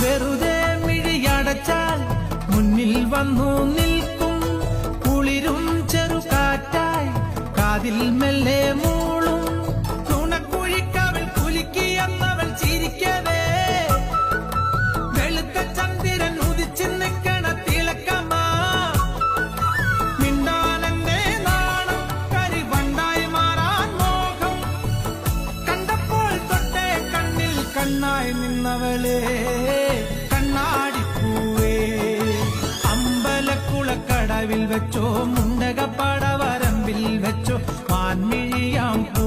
വെറുതെ മിഴിയടച്ചാൽ മുന്നിൽ വന്നു നിൽക്കും കുളിരും ചെറുകാറ്റായി കാതിൽ മെല്ലെ മൂളും തുണക്കുഴിക്കവൾ കുലുക്കിയെന്നവൾ ചിരിക്കവേ വെളുത്ത ചന്ദ്രൻ ഉദിച്ചു നിൽക്കണ തിളക്കമാ മിണ്ടാനെന്റെ നാണം കരിവണ്ടായി മാറാൻ മോഹം കണ്ടപ്പോൾ തൊട്ടേ കണ്ണിൽ കണ്ണായി നിന്നവളെ കണ്ണാടിപ്പൂവേ അമ്പലക്കുളക്കടവിൽ വെച്ചോ മുണ്ടകപ്പടവരമ്പിൽ വെച്ചോ മാൻമിഴിയാം പൂ